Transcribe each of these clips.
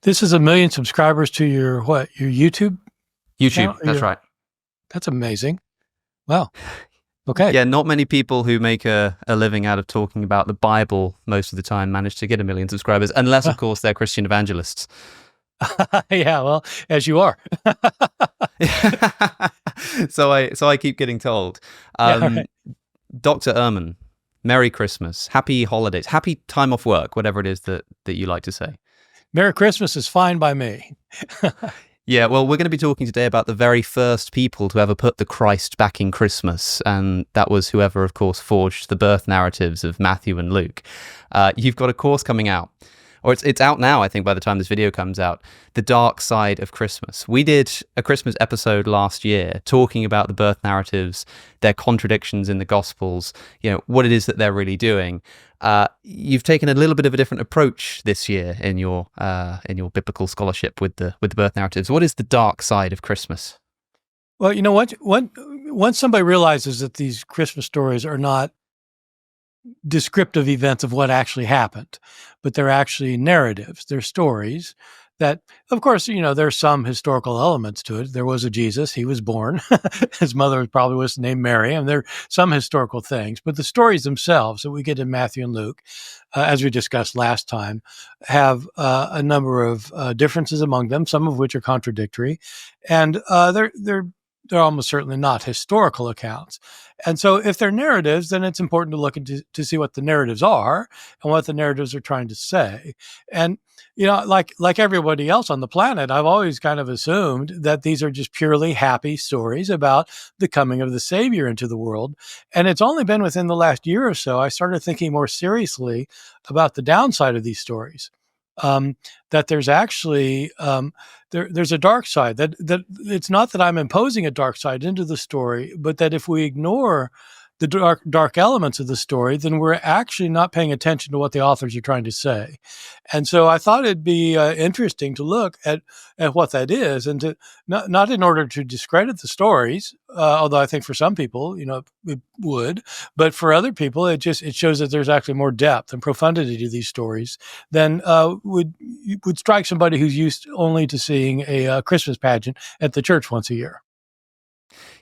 This is 1 million subscribers to your what? Your YouTube YouTube, channel? that's right. That's amazing. Wow. Okay. Yeah, not many people who make a living out of talking about the Bible most of the time manage to get 1 million subscribers, unless, of course, they're Christian evangelists. Yeah, well, as you are. So I keep getting told. Yeah, right. Dr. Ehrman, Merry Christmas, Happy Holidays, Happy time off work, whatever it is that you like to say. Merry Christmas is fine by me. Yeah, well, we're going to be talking today about the very first people to ever put the Christ back in Christmas, and that was whoever, of course, forged the birth narratives of Matthew and Luke. You've got a course coming out, or it's out now, I think, by the time this video comes out, The Dark Side of Christmas. We did a Christmas episode last year talking about the birth narratives, their contradictions in the Gospels, what it is that they're really doing. You've taken a little bit of a different approach this year in your biblical scholarship with the birth narratives. What is the dark side of Christmas? Well, once somebody realizes that these Christmas stories are not descriptive events of what actually happened, but they're actually narratives, they're stories that, of course, there's some historical elements to it. There was a Jesus, he was born. His mother probably was named Mary, and there are some historical things. But the stories themselves that we get in Matthew and Luke, as we discussed last time, have a number of differences among them, some of which are contradictory. And they're almost certainly not historical accounts. And so if they're narratives, then it's important to look into to see what the narratives are and what the narratives are trying to say. And like everybody else on the planet, I've always kind of assumed that these are just purely happy stories about the coming of the Savior into the world. And it's only been within the last year or so I started thinking more seriously about the downside of these stories. That there's actually there's a dark side. That it's not that I'm imposing a dark side into the story, but that if we ignore the dark elements of the story, then we're actually not paying attention to what the authors are trying to say. And so I thought it'd be interesting to look at what that is, and to not in order to discredit the stories, although I think for some people, it would, but for other people, it shows that there's actually more depth and profundity to these stories than would strike somebody who's used only to seeing a Christmas pageant at the church once a year.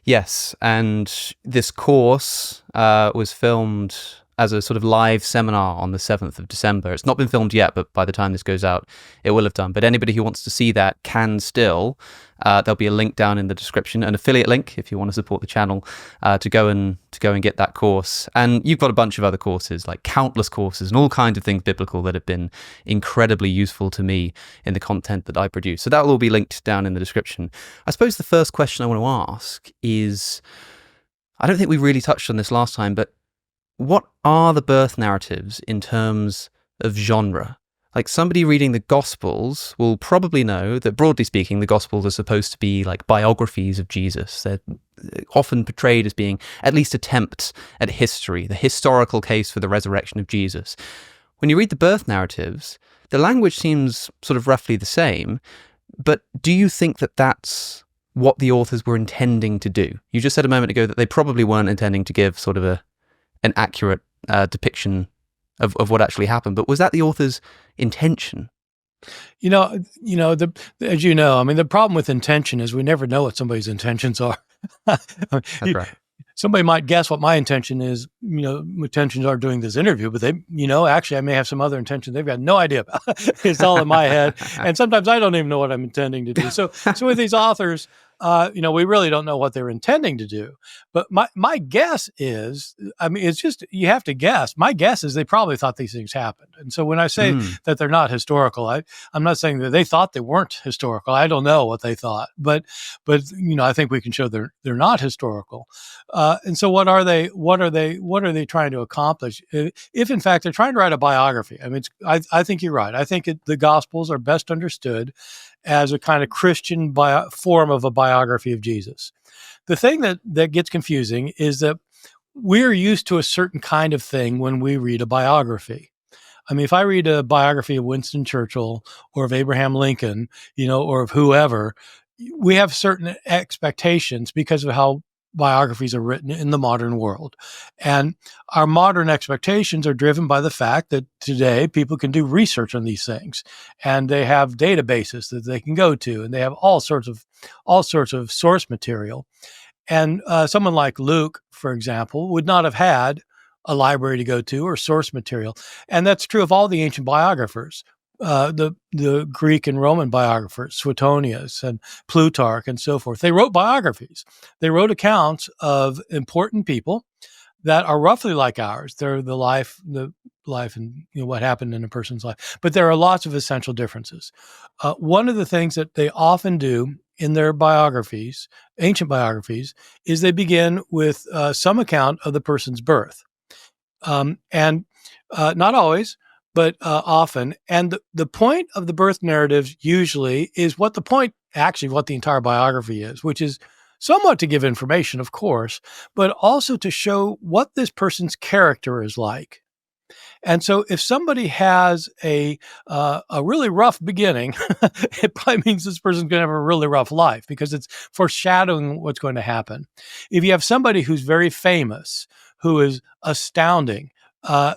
Yes, and this course was filmed as a sort of live seminar on the 7th of December. It's not been filmed yet, but by the time this goes out, it will have done. But anybody who wants to see that can still. There'll be a link down in the description, an affiliate link if you want to support the channel, to go and get that course. And you've got a bunch of other courses, like countless courses and all kinds of things biblical that have been incredibly useful to me in the content that I produce. So that will all be linked down in the description. I suppose the first question I want to ask is, I don't think we really touched on this last time, but what are the birth narratives in terms of genre? Like, somebody reading the Gospels will probably know that, broadly speaking, the Gospels are supposed to be like biographies of Jesus. They're often portrayed as being at least attempts at history, the historical case for the resurrection of Jesus. When you read the birth narratives, the language seems sort of roughly the same, but do you think that that's what the authors were intending to do? You just said a moment ago that they probably weren't intending to give sort of an accurate depiction of what actually happened, but was that the author's intention? As you know, the problem with intention is we never know what somebody's intentions are. That's right. Somebody might guess what my intention is, intentions are doing this interview, but they, actually I may have some other intention they've got no idea about. It's all in my head. And sometimes I don't even know what I'm intending to do. So with these authors, we really don't know what they're intending to do. But my guess is, it's just, you have to guess. My guess is they probably thought these things happened. And so when I say that they're not historical, I'm not saying that they thought they weren't historical. I don't know what they thought, but I think we can show they're not historical. And so what are they trying to accomplish? If in fact they're trying to write a biography, I think you're right. I think the Gospels are best understood as a kind of Christian form of a biography of Jesus. The thing that gets confusing is that we're used to a certain kind of thing when we read a biography. If I read a biography of Winston Churchill or of Abraham Lincoln, or of whoever, we have certain expectations because of how biographies are written in the modern world. And our modern expectations are driven by the fact that today people can do research on these things, and they have databases that they can go to, and they have all sorts of source material. And someone like Luke, for example, would not have had a library to go to or source material. And that's true of all the ancient biographers. The Greek and Roman biographers, Suetonius and Plutarch and so forth, they wrote biographies. They wrote accounts of important people that are roughly like ours. They're the life and what happened in a person's life. But there are lots of essential differences. One of the things that they often do in their biographies, ancient biographies, is they begin with some account of the person's birth. And not always, but often. And the point of the birth narratives usually is what the entire biography is, which is somewhat to give information, of course, but also to show what this person's character is like. And so if somebody has a really rough beginning, it probably means this person's going to have a really rough life because it's foreshadowing what's going to happen. If you have somebody who's very famous, who is astounding,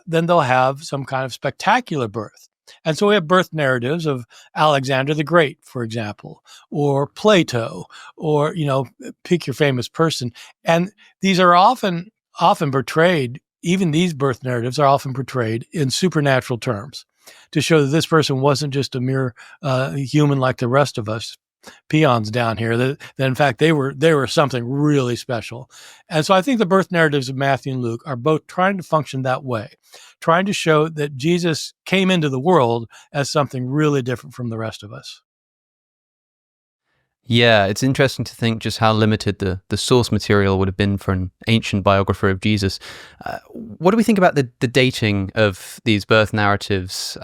then they'll have some kind of spectacular birth. And so we have birth narratives of Alexander the Great, for example, or Plato, or, pick your famous person. And these are often portrayed, even these birth narratives are often portrayed in supernatural terms to show that this person wasn't just a mere human like the rest of us peons down here, that in fact they were something really special. And so I think the birth narratives of Matthew and Luke are both trying to function that way, trying to show that Jesus came into the world as something really different from the rest of us. Yeah, it's interesting to think just how limited the source material would have been for an ancient biographer of Jesus. What do we think about the dating of these birth narratives?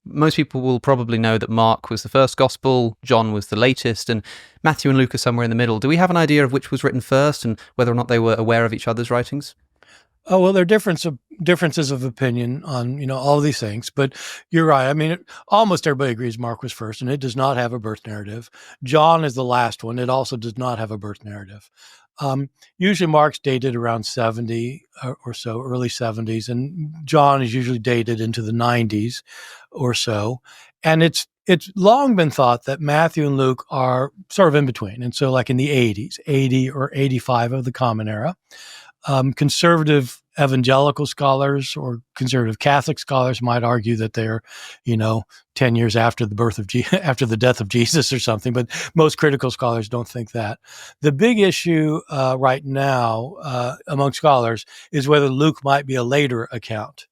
Most people will probably know that Mark was the first gospel, John was the latest, and Matthew and Luke are somewhere in the middle. Do we have an idea of which was written first and whether or not they were aware of each other's writings? Oh, well, there are differences of opinion on, all these things, but you're right. I mean, almost everybody agrees Mark was first, and it does not have a birth narrative. John is the last one. It also does not have a birth narrative. Usually Mark's dated around 70 or so, early 70s, and John is usually dated into the 90s or so. And it's long been thought that Matthew and Luke are sort of in between. And so like in the 80s, 80 or 85 of the Common Era. Conservative evangelical scholars or conservative Catholic scholars might argue that they're, 10 years after the birth of after the death of Jesus or something, but most critical scholars don't think that. The big issue right now among scholars is whether Luke might be a later account.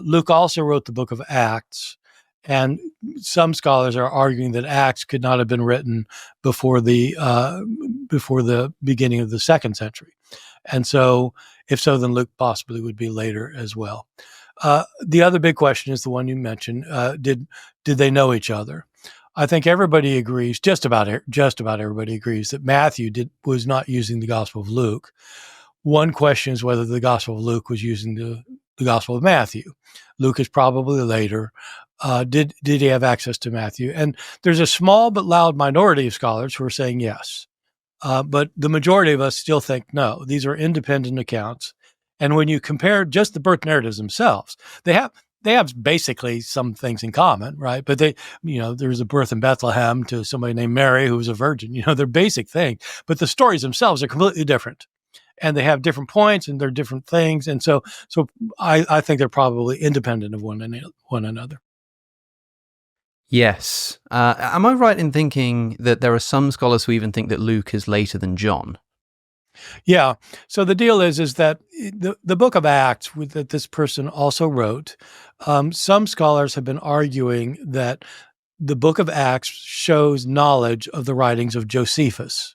Luke also wrote the book of Acts, and some scholars are arguing that Acts could not have been written before the beginning of the second century. And so, if so, then Luke possibly would be later as well. The other big question is the one you mentioned: did they know each other? I think everybody agrees, just about everybody agrees, that Matthew was not using the Gospel of Luke. One question is whether the Gospel of Luke was using the Gospel of Matthew. Luke is probably later. Did he have access to Matthew? And there's a small but loud minority of scholars who are saying yes. But the majority of us still think no, these are independent accounts. And when you compare just the birth narratives themselves, they have basically some things in common, right? But there's a birth in Bethlehem to somebody named Mary who was a virgin. They're basic things, but the stories themselves are completely different, and they have different points and they're different things. And so I think they're probably independent of one another. Yes. Am I right in thinking that there are some scholars who even think that Luke is later than John? Yeah. So the deal is that the book of Acts that this person also wrote, some scholars have been arguing that the book of Acts shows knowledge of the writings of Josephus.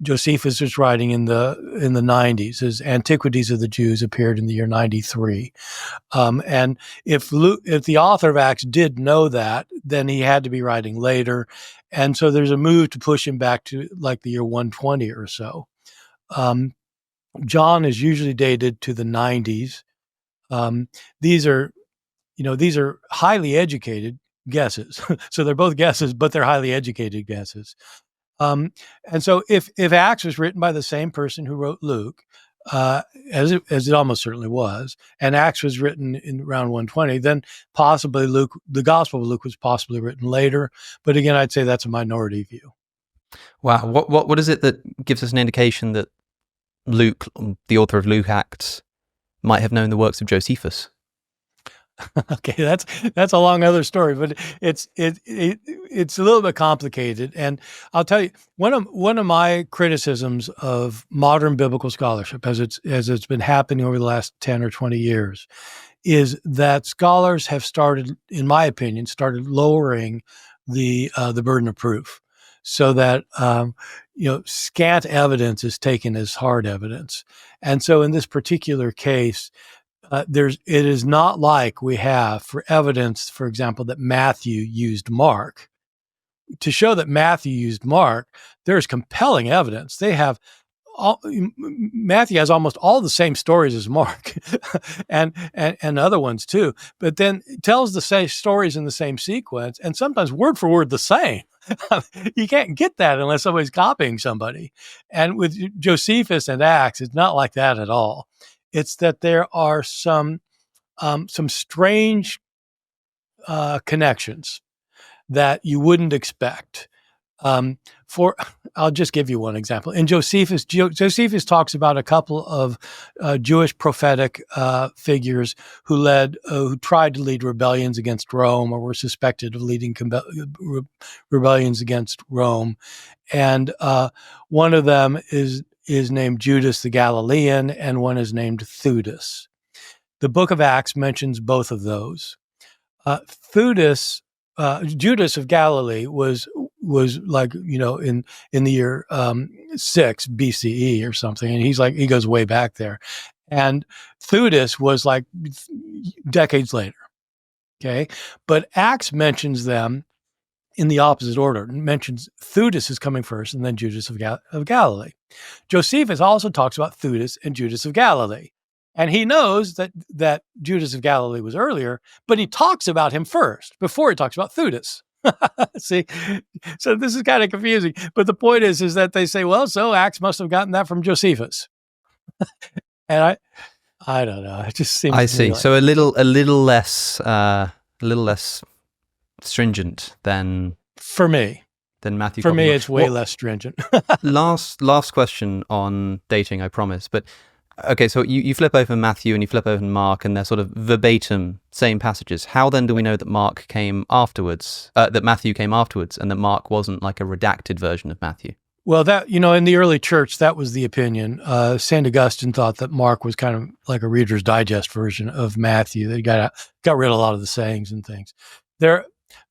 Josephus was writing in the 90s. His Antiquities of the Jews appeared in the year 93. And if the author of Acts did know that, then he had to be writing later. And so there's a move to push him back to like the year 120 or so. John is usually dated to the 90s. These are highly educated guesses. So they're both guesses, but they're highly educated guesses. And so if Acts was written by the same person who wrote Luke, as it almost certainly was, and Acts was written in around 120, then possibly Luke, the Gospel of Luke, was possibly written later. But again, I'd say that's a minority view. Wow. What is it that gives us an indication that Luke, the author of Luke Acts, might have known the works of Josephus? Okay, that's a long other story, but it's a little bit complicated. And I'll tell you, one of my criticisms of modern biblical scholarship, as it's been happening over the last 10 or 20 years, is that scholars have started, in my opinion, lowering the burden of proof, so that scant evidence is taken as hard evidence. And so in this particular case, it is not like we have for evidence, for example, that Matthew used Mark. To show that Matthew used Mark, there's compelling evidence. Matthew has almost all the same stories as Mark, and other ones too. But then tells the same stories in the same sequence, and sometimes word for word the same. You can't get that unless somebody's copying somebody. And with Josephus and Acts, it's not like that at all. It's that there are some strange connections that you wouldn't expect. I'll just give you one example. In Josephus talks about a couple of Jewish prophetic figures who tried to lead rebellions against Rome, or were suspected of leading rebellions against Rome, and one of them is named Judas the Galilean, and one is named Theudas. The book of Acts mentions both of those. Judas of Galilee was like, in the year 6 BCE or something, and he goes way back there. And Theudas was like decades later. Okay, but Acts mentions them in the opposite order. It mentions Theudas is coming first, and then Judas of Galilee. Josephus also talks about Theudas and Judas of Galilee. And he knows that Judas of Galilee was earlier, but he talks about him first before he talks about Theudas. See, so this is kind of confusing. But the point is that they say, well, so Acts must have gotten that from Josephus. And I don't know. It just seems. I see. So a little less stringent than for me. Than Matthew. For me, it's way less stringent. Last question on dating, I promise. But okay, so you flip open Matthew and you flip open Mark, and they're sort of verbatim same passages. How then do we know that Mark came afterwards? That Matthew came afterwards, and that Mark wasn't like a redacted version of Matthew? Well, that in the early church, that was the opinion. St. Augustine thought that Mark was kind of like a Reader's Digest version of Matthew. They got rid of a lot of the sayings and things.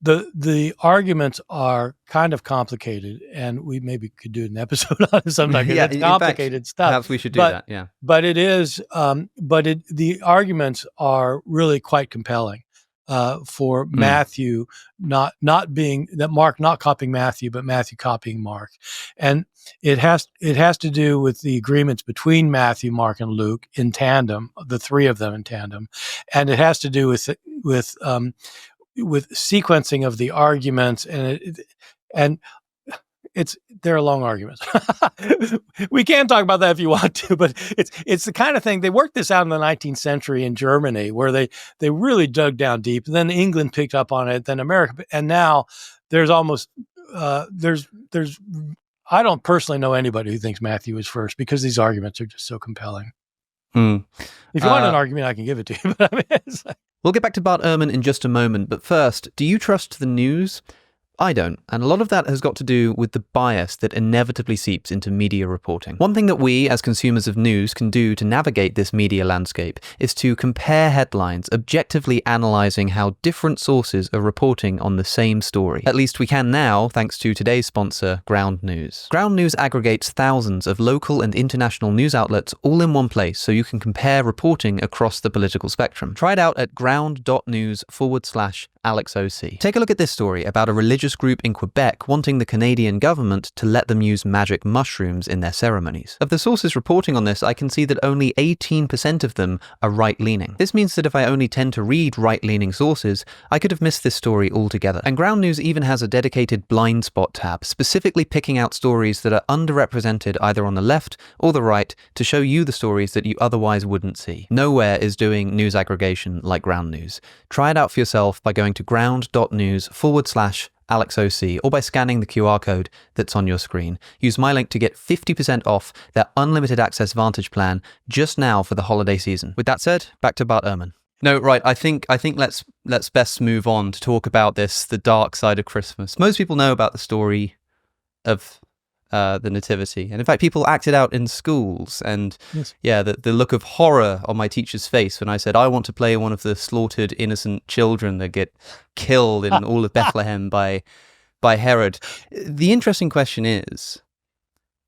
The arguments are kind of complicated, and we maybe could do an episode on it sometime. Yeah, it's complicated stuff. Perhaps we should do that. Yeah, but it is. The arguments are really quite compelling for Matthew not being that Mark not copying Matthew, but Matthew copying Mark, and it has to do with the agreements between Matthew, Mark, and Luke in tandem, the three of them in tandem, and it has to do with sequencing of the arguments, and they're long arguments. We can talk about that if you want to, but it's the kind of thing. They worked this out in the 19th century in Germany, where they really dug down deep. And then England picked up on it, then America, and now there's almost there's I don't personally know anybody who thinks Matthew is first, because these arguments are just so compelling. If you want an argument, I can give it to you. But I mean, we'll get back to Bart Ehrman in just a moment. But first, do you trust the news? I don't, and a lot of that has got to do with the bias that inevitably seeps into media reporting. One thing that we, as consumers of news, can do to navigate this media landscape is to compare headlines, objectively analysing how different sources are reporting on the same story. At least we can now, thanks to today's sponsor, Ground News. Ground News aggregates thousands of local and international news outlets all in one place, so you can compare reporting across the political spectrum. Try it out at ground.news/ Alex OC. Take a look at this story about a religious group in Quebec wanting the Canadian government to let them use magic mushrooms in their ceremonies. Of the sources reporting on this, I can see that only 18% of them are right-leaning. This means that if I only tend to read right-leaning sources, I could have missed this story altogether. And Ground News even has a dedicated blind spot tab, specifically picking out stories that are underrepresented either on the left or the right to show you the stories that you otherwise wouldn't see. Nowhere is doing news aggregation like Ground News. Try it out for yourself by going to ground.news/AlexOC or by scanning the QR code that's on your screen. Use my link to get 50% off their unlimited access Vantage plan just now for the holiday season. With that said, back to Bart Ehrman. No, right. I think let's best move on to talk about the dark side of Christmas. Most people know about the story of the Nativity, and in fact, people acted out in schools. And Yes. yeah, the look of horror on my teacher's face when I said I want to play one of the slaughtered innocent children that get killed in all of Bethlehem by Herod. The interesting question is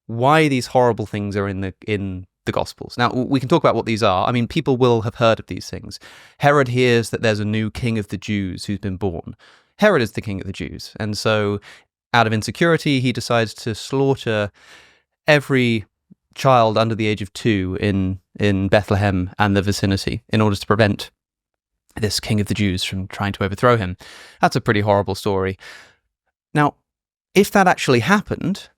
why these horrible things are in the Gospels. Now, we can talk about what these are. I mean, people will have heard of these things. Herod hears that there's a new king of the Jews who's been born. Herod is the king of the Jews, and so out of insecurity, he decides to slaughter every child under the age of 2 in Bethlehem and the vicinity in order to prevent this king of the Jews from trying to overthrow him. That's a pretty horrible story. Now, if that actually happened,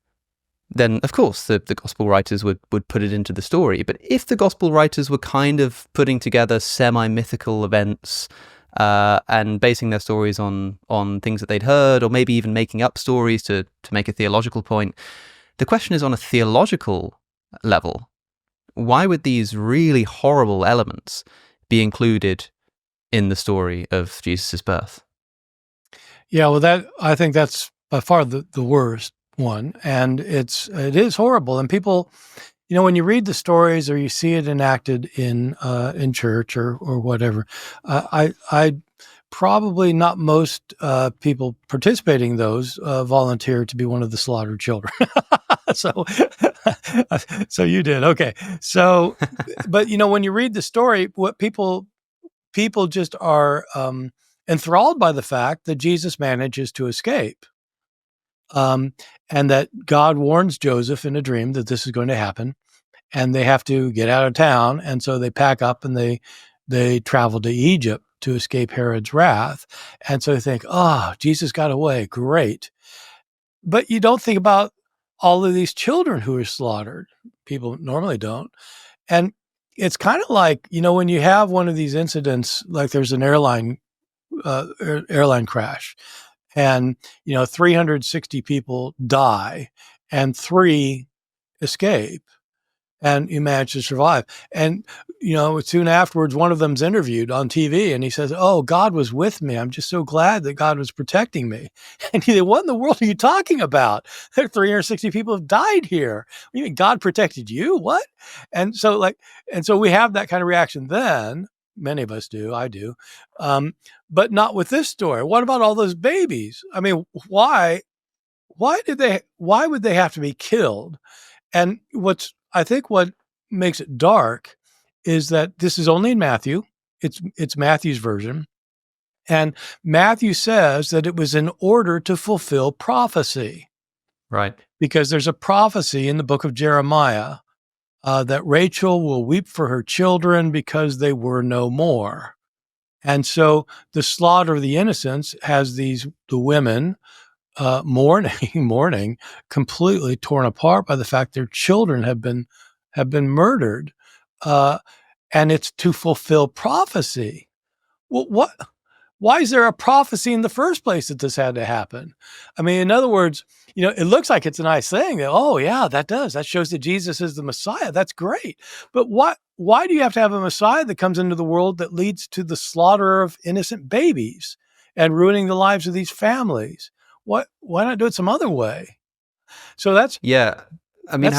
then of course the gospel writers would put it into the story. But if the gospel writers were kind of putting together semi-mythical events and basing their stories on things that they'd heard, or maybe even making up stories to make a theological point, the question is, on a theological level, why would these really horrible elements be included in the story of Jesus' birth? Yeah, well, I think that's by far the worst one, and it is horrible. And people, when you read the stories or you see it enacted in church or whatever, I probably not most people participating in those volunteer to be one of the slaughtered children. So you did, okay. So, but when you read the story, what people just are enthralled by the fact that Jesus manages to escape. And that God warns Joseph in a dream that this is going to happen, and they have to get out of town. And so they pack up and they travel to Egypt to escape Herod's wrath. And so they think, Jesus got away. Great. But you don't think about all of these children who are slaughtered. People normally don't. And it's kind of like, when you have one of these incidents, like there's an airline crash, and 360 people die and 3 escape, and you manage to survive. And soon afterwards, one of them's interviewed on TV, and he says, "Oh, God was with me. I'm just so glad that God was protecting me." And you think, what in the world are you talking about? There are 360 people have died here. What do you mean God protected you? What? And so we have that kind of reaction then. Many of us do. I do. But not with this story. What about all those babies? I mean, why would they have to be killed? And I think what makes it dark is that this is only in Matthew. It's Matthew's version. And Matthew says that it was in order to fulfill prophecy. Right. Because there's a prophecy in the book of Jeremiah that Rachel will weep for her children because they were no more. And so the slaughter of the innocents has the women mourning, completely torn apart by the fact their children have been murdered, and it's to fulfill prophecy. Well, why is there a prophecy in the first place that this had to happen? I mean, in other words, it looks like it's a nice thing that, oh yeah, that shows that Jesus is the Messiah. That's great. But why do you have to have a Messiah that comes into the world that leads to the slaughter of innocent babies and ruining the lives of these families? Why not do it some other way? So that's, yeah. I mean,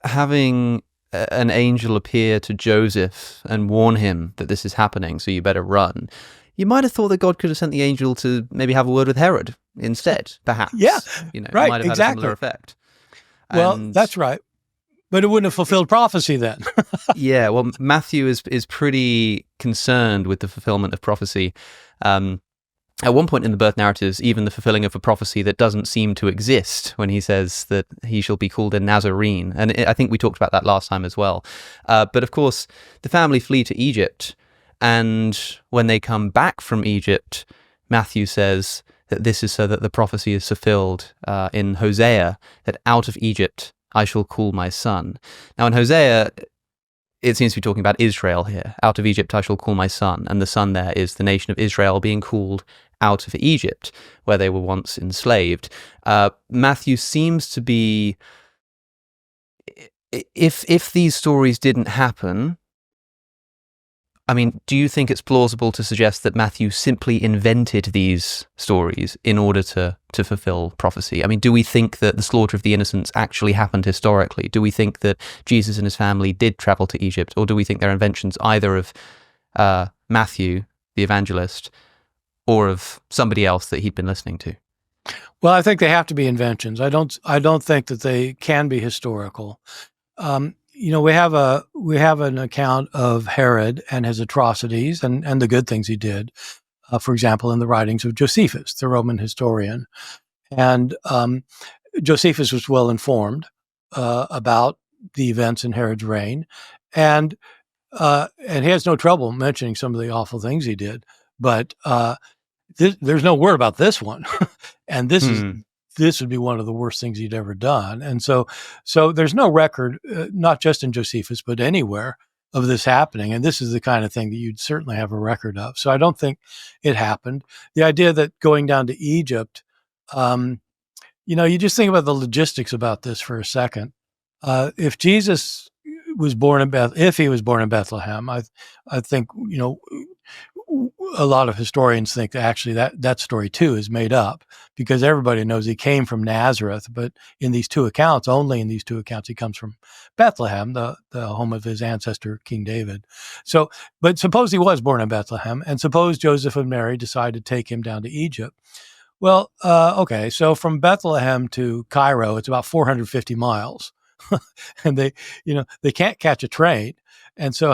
having an angel appear to Joseph and warn him that this is happening, so you better run. You might have thought that God could have sent the angel to maybe have a word with Herod instead, perhaps. Yeah, It right, might have had a similar effect. Well, that's right. But it wouldn't have fulfilled prophecy then. Yeah, well, Matthew is pretty concerned with the fulfillment of prophecy. at one point in the birth narratives, even the fulfilling of a prophecy that doesn't seem to exist, when he says that he shall be called a Nazarene. And I think we talked about that last time as well. But of course, the family flee to Egypt. And when they come back from Egypt, Matthew says that this is so that the prophecy is fulfilled in Hosea, that out of Egypt I shall call my son. Now in Hosea, it seems to be talking about Israel here. Out of Egypt I shall call my son. And the son there is the nation of Israel being called out of Egypt, where they were once enslaved. Matthew seems to be, if these stories didn't happen, I mean, do you think it's plausible to suggest that Matthew simply invented these stories in order to fulfill prophecy? I mean, do we think that the slaughter of the innocents actually happened historically? Do we think that Jesus and his family did travel to Egypt? Or do we think they're inventions either of Matthew, the evangelist, or of somebody else that he'd been listening to? Well, I think they have to be inventions. I don't think that they can be historical. We have an account of Herod and his atrocities and the good things he did. For example, in the writings of Josephus, the Roman historian, and Josephus was well informed about the events in Herod's reign, and he has no trouble mentioning some of the awful things he did. But there's no word about this one, and this would be one of the worst things he'd ever done. And so there's no record, not just in Josephus, but anywhere, of this happening. And this is the kind of thing that you'd certainly have a record of. So I don't think it happened. The idea that going down to Egypt, you just think about the logistics about this for a second. If Jesus was born in Bethlehem, I think, a lot of historians think that actually that story too is made up, because everybody knows he came from Nazareth, but only in these two accounts, he comes from Bethlehem, the home of his ancestor, King David. So, but suppose he was born in Bethlehem, and suppose Joseph and Mary decide to take him down to Egypt. Well, okay, so from Bethlehem to Cairo, it's about 450 miles. And they can't catch a train. And so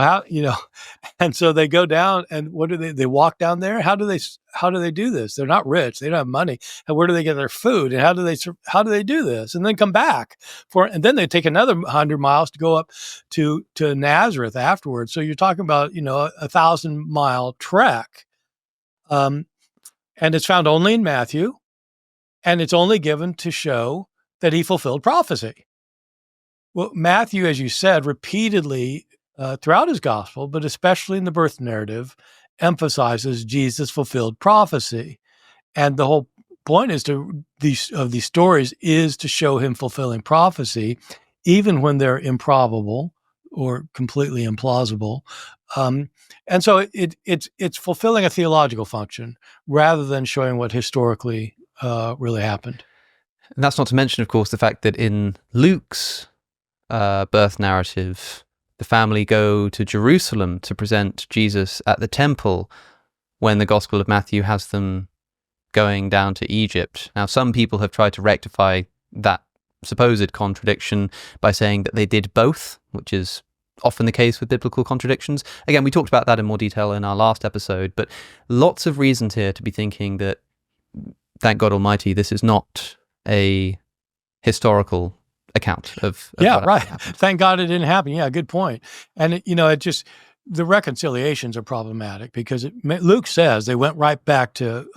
and so they go down, and what do they walk down there? How do they do this? They're not rich. They don't have money. And where do they get their food? And how do they do this? And then come back and then they take another 100 miles to go up to Nazareth afterwards. So you're talking about, a 1,000-mile trek. And it's found only in Matthew, and it's only given to show that he fulfilled prophecy. Well, Matthew, as you said, repeatedly throughout his gospel, but especially in the birth narrative, emphasizes Jesus fulfilled prophecy. And the whole point of these stories is to show him fulfilling prophecy, even when they're improbable or completely implausible. And so it's fulfilling a theological function rather than showing what historically really happened. And that's not to mention, of course, the fact that in Luke's birth narrative, the family go to Jerusalem to present Jesus at the temple, when the Gospel of Matthew has them going down to Egypt. Now, some people have tried to rectify that supposed contradiction by saying that they did both, which is often the case with biblical contradictions. Again, we talked about that in more detail in our last episode, but lots of reasons here to be thinking that, thank God Almighty, this is not a historical account of yeah, right. Thank God it didn't happen. Yeah, good point. And the reconciliations are problematic, because Luke says they went right back to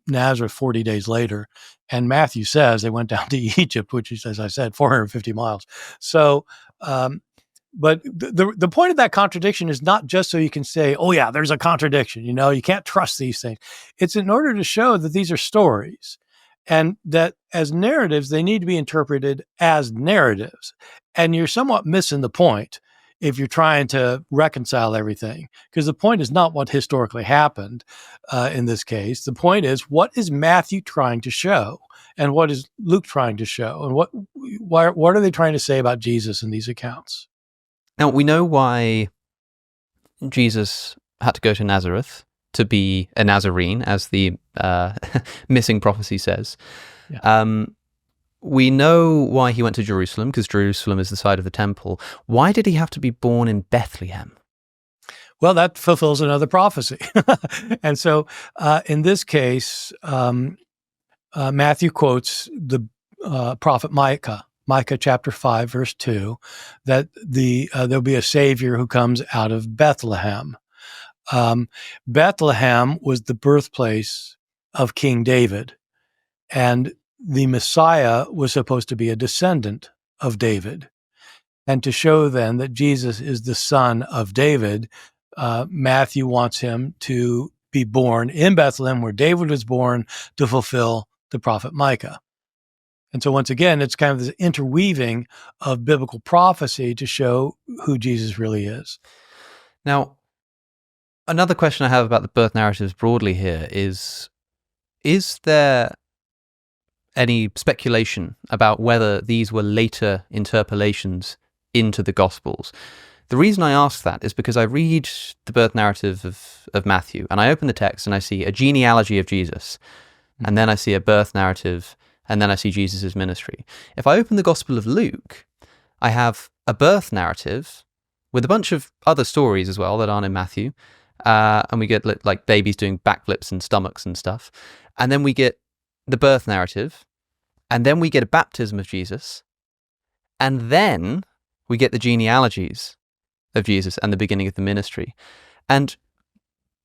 Nazareth 40 days later, and Matthew says they went down to Egypt, which is, as I said, 450 miles. So, but the point of that contradiction is not just so you can say, oh yeah, there's a contradiction. You can't trust these things. It's in order to show that these are stories, and that as narratives, they need to be interpreted as narratives. And you're somewhat missing the point if you're trying to reconcile everything, because the point is not what historically happened in this case. The point is, what is Matthew trying to show, and what is Luke trying to show, and what are they trying to say about Jesus in these accounts? Now, we know why Jesus had to go to Nazareth, to be a Nazarene, as the missing prophecy says. Yeah. We know why he went to Jerusalem, because Jerusalem is the site of the temple. Why did he have to be born in Bethlehem? Well, that fulfills another prophecy. And so in this case, Matthew quotes the prophet Micah chapter 5, verse 2, that there'll be a Savior who comes out of Bethlehem. Bethlehem was the birthplace of King David, and the Messiah was supposed to be a descendant of David. And to show then that Jesus is the son of David, Matthew wants him to be born in Bethlehem, where David was born, to fulfill the prophet Micah. And so once again, it's kind of this interweaving of biblical prophecy to show who Jesus really is. Now, another question I have about the birth narratives broadly here is there any speculation about whether these were later interpolations into the Gospels? The reason I ask that is because I read the birth narrative of Matthew, and I open the text and I see a genealogy of Jesus, and then I see a birth narrative, and then I see Jesus' ministry. If I open the Gospel of Luke, I have a birth narrative with a bunch of other stories as well that aren't in Matthew, and we get like babies doing backflips and stomachs and stuff, and then we get the birth narrative, and then we get a baptism of Jesus, and then we get the genealogies of Jesus and the beginning of the ministry. And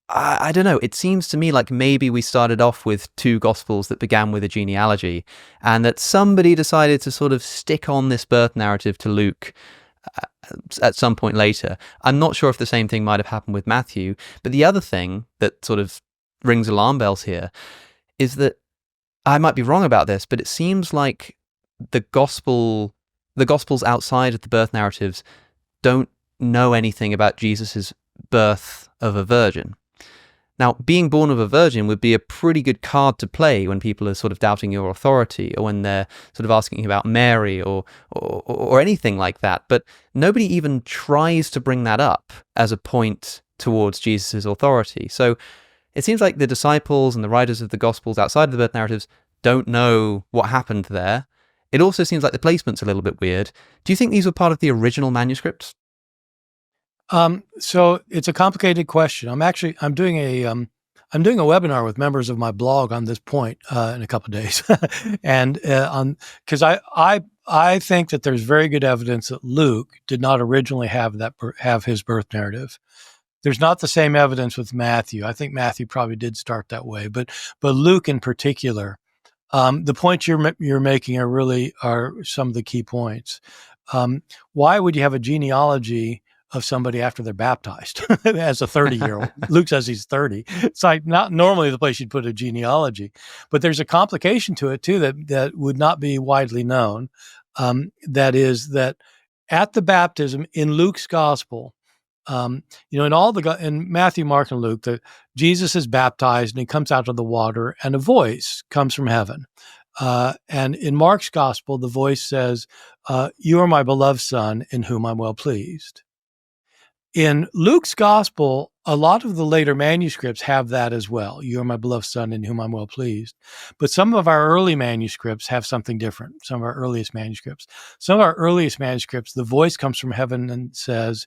I don't know, it seems to me like maybe we started off with two Gospels that began with a genealogy, and that somebody decided to sort of stick on this birth narrative to Luke at some point later. I'm not sure if the same thing might have happened with Matthew, but the other thing that sort of rings alarm bells here is that, I might be wrong about this, but it seems like the Gospels outside of the birth narratives don't know anything about Jesus' birth of a virgin. Now, being born of a virgin would be a pretty good card to play when people are sort of doubting your authority, or when they're sort of asking about Mary or anything like that. But nobody even tries to bring that up as a point towards Jesus' authority. So it seems like the disciples and the writers of the Gospels outside of the birth narratives don't know what happened there. It also seems like the placement's a little bit weird. Do you think these were part of the original manuscripts? So it's a complicated question. I'm doing a webinar with members of my blog on this point in a couple of days, and because I think that there's very good evidence that Luke did not originally have his birth narrative. There's not the same evidence with Matthew. I think Matthew probably did start that way, but Luke in particular, the points you're making are some of the key points. Why would you have a genealogy of somebody after they're baptized as a 30-year-old? Luke says he's 30. It's like not normally the place you'd put a genealogy, but there's a complication to it too that would not be widely known. That is that at the baptism in Luke's gospel, in Matthew, Mark, and Luke, Jesus is baptized and he comes out of the water, and a voice comes from heaven. And in Mark's gospel, the voice says, "You are my beloved son, in whom I'm well pleased." In Luke's gospel, a lot of the later manuscripts have that as well. "You are my beloved son, in whom I'm well pleased." But some of our early manuscripts have something different. Some of our earliest manuscripts, the voice comes from heaven and says,